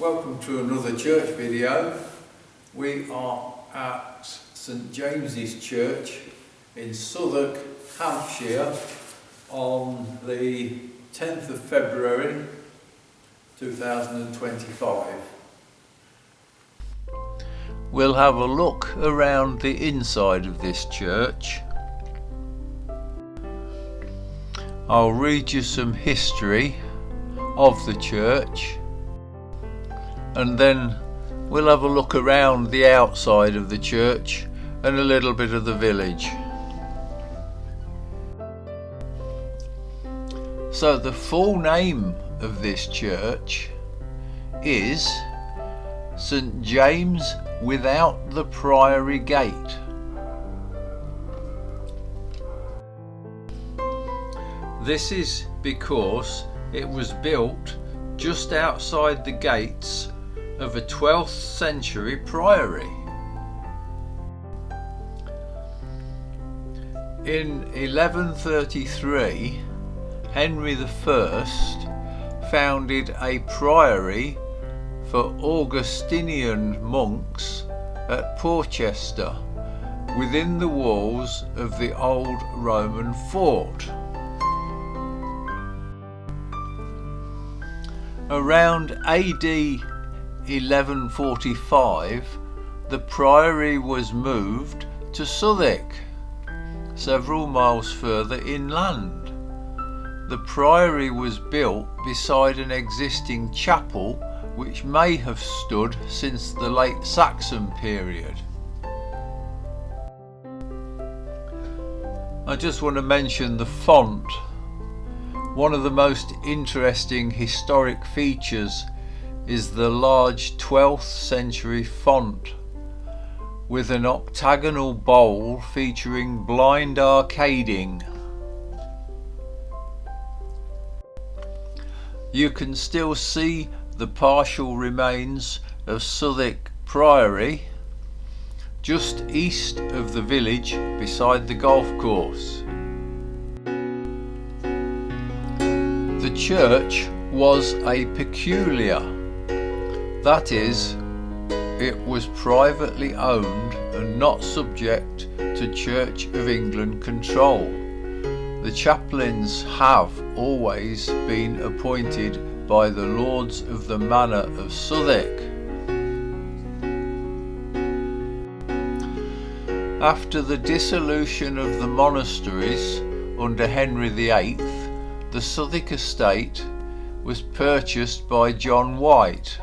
Welcome to another church video. We are at St James's Church in Southwick, Hampshire on the 10th of February 2025. We'll have a look around the inside of this church. I'll read you some history of the church, and then we'll have a look around the outside of the church and a little bit of the village. So the full name of this church is St James without the Priory Gate. This is because it was built just outside the gates of a 12th century priory. In 1133, Henry I founded a priory for Augustinian monks at Porchester within the walls of the old Roman fort. Around AD 1145, the priory was moved to Southwick, several miles further inland. The priory was built beside an existing chapel which may have stood since the late Saxon period. I just want to mention the font. One of the most interesting historic features is the large 12th century font with an octagonal bowl featuring blind arcading. You can still see the partial remains of Southwick Priory just east of the village beside the golf course. The church was a peculiar, that is, it was privately owned and not subject to Church of England control. The chaplains have always been appointed by the Lords of the Manor of Southwick. After the dissolution of the monasteries under Henry VIII, the Southwick estate was purchased by John White,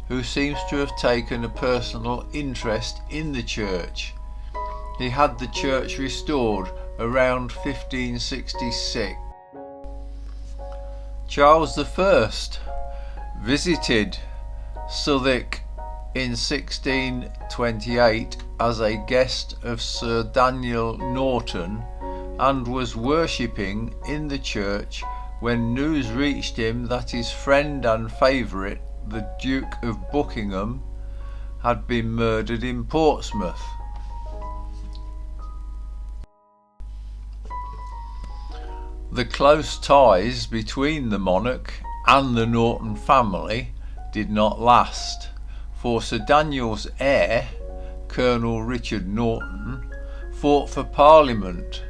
who seems to have taken a personal interest in the church. He had the church restored around 1566. Charles I visited Southwick in 1628 as a guest of Sir Daniel Norton and was worshipping in the church when news reached him that his friend and favourite, the Duke of Buckingham, had been murdered in Portsmouth. The close ties between the monarch and the Norton family did not last, for Sir Daniel's heir, Colonel Richard Norton, fought for Parliament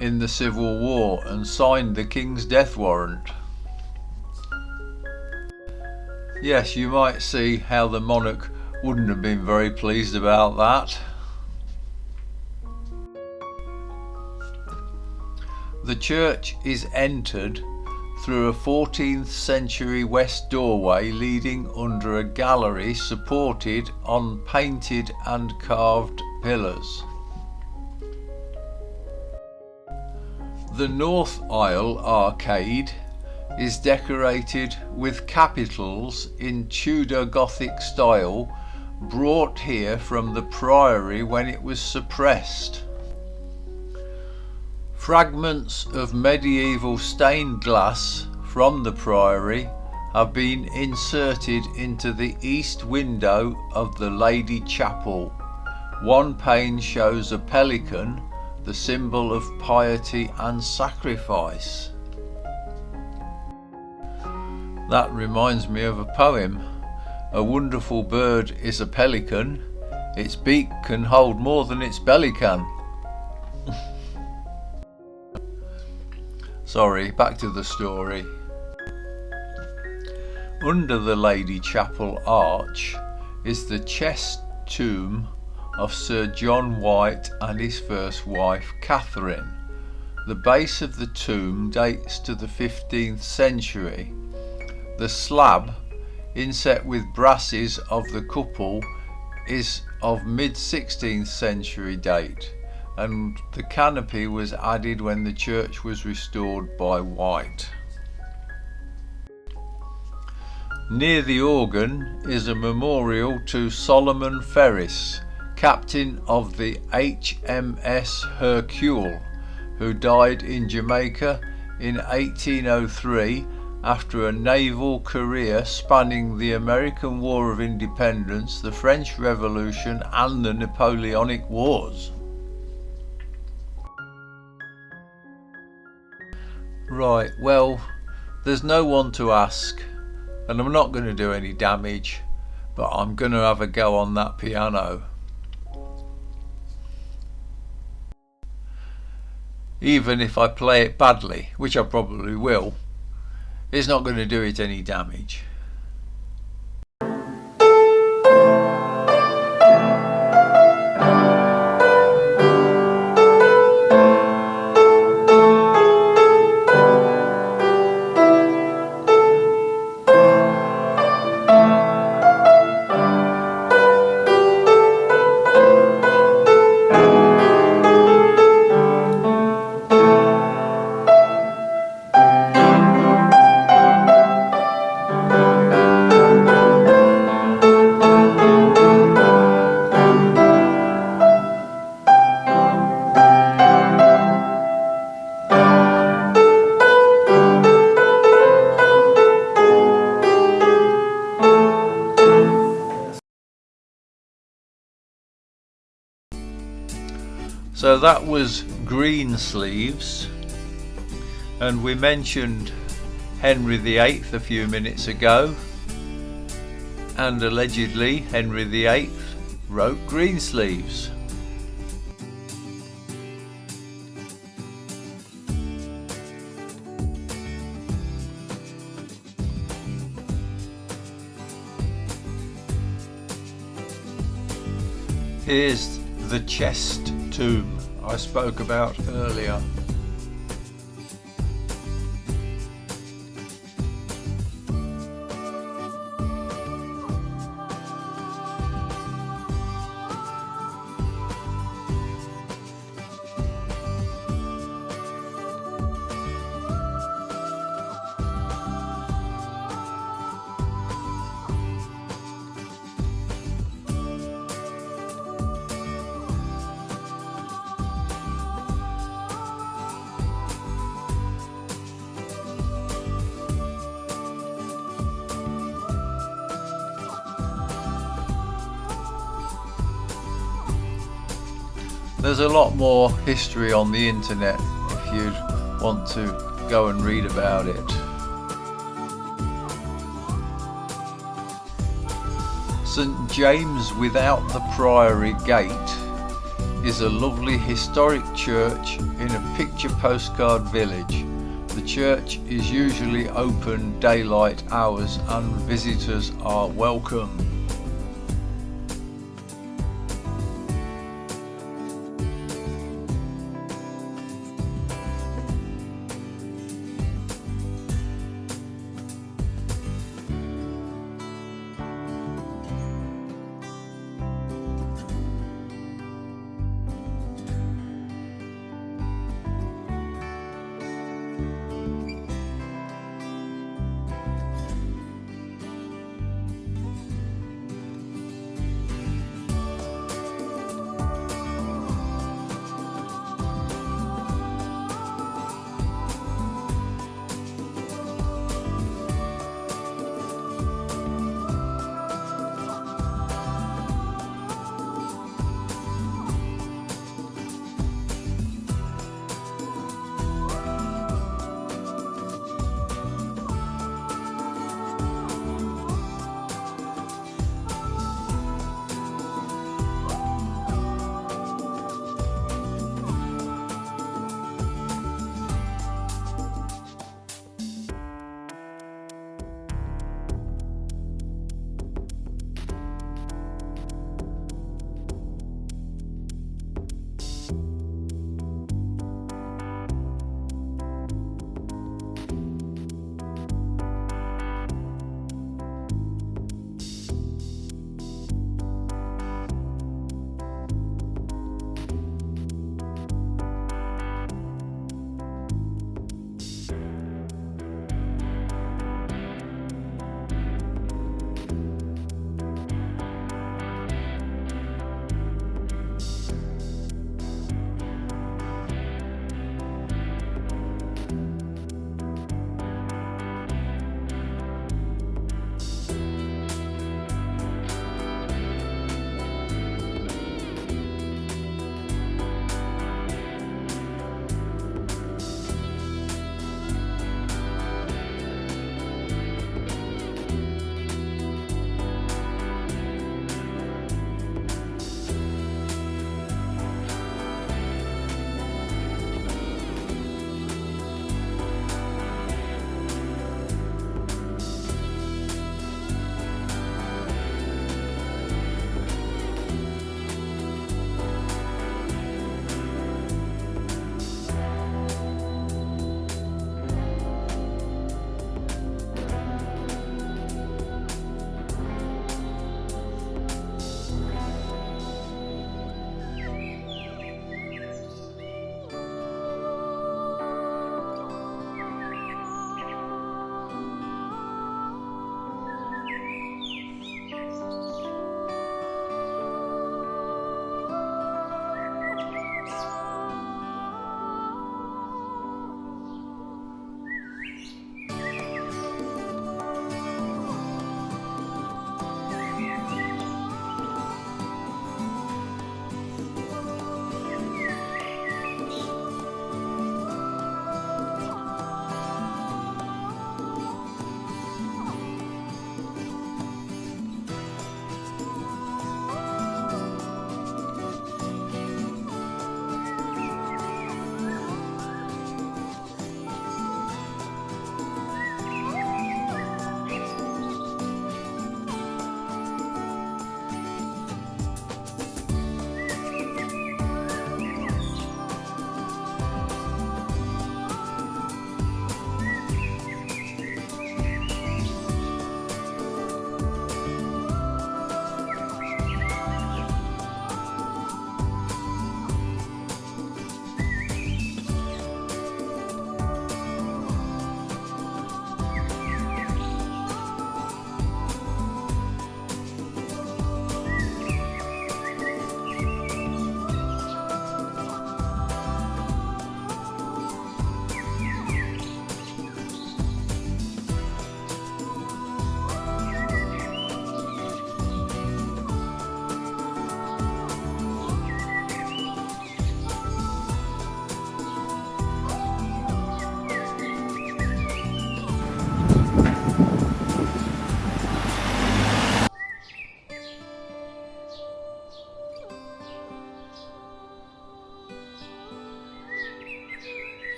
in the Civil War and signed the King's death warrant. Yes, you might see how the monarch wouldn't have been very pleased about that. The church is entered through a 14th century west doorway leading under a gallery supported on painted and carved pillars. The north aisle arcade is decorated with capitals in Tudor Gothic style brought here from the priory when it was suppressed. Fragments of medieval stained glass from the priory have been inserted into the east window of the Lady Chapel. One pane shows a pelican, the symbol of piety and sacrifice. That reminds me of a poem a wonderful bird is a pelican. Its beak can hold more than its belly can. Sorry, back to the story. Under the Lady Chapel arch is the chest tomb of Sir John White and his first wife Catherine. The base of the tomb dates to the 15th century. The slab, inset with brasses of the couple, is of mid-16th century date, and the canopy was added when the church was restored by White. Near the organ is a memorial to Solomon Ferris, captain of the HMS Hercule, who died in Jamaica in 1803 after a naval career spanning the American War of Independence, the French Revolution and the Napoleonic Wars. Right, well, there's no one to ask, and I'm not going to do any damage, but I'm going to have a go on that piano. Even if I play it badly, which I probably will, it's not going to do it any damage. So that was Greensleeves, and we mentioned Henry VIII a few minutes ago, and allegedly Henry VIII wrote Greensleeves. Here's the chest tomb I spoke about earlier. There's a lot more history on the internet if you'd want to go and read about it. St James without the Priory Gate is a lovely historic church in a picture postcard village. The church is usually open daylight hours and visitors are welcome.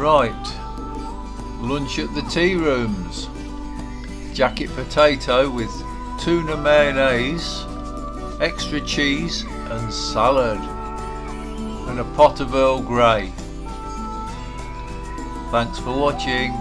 Right, lunch at the tea rooms. Jacket potato with tuna mayonnaise, extra cheese and salad, and a pot of Earl Grey. Thanks for watching.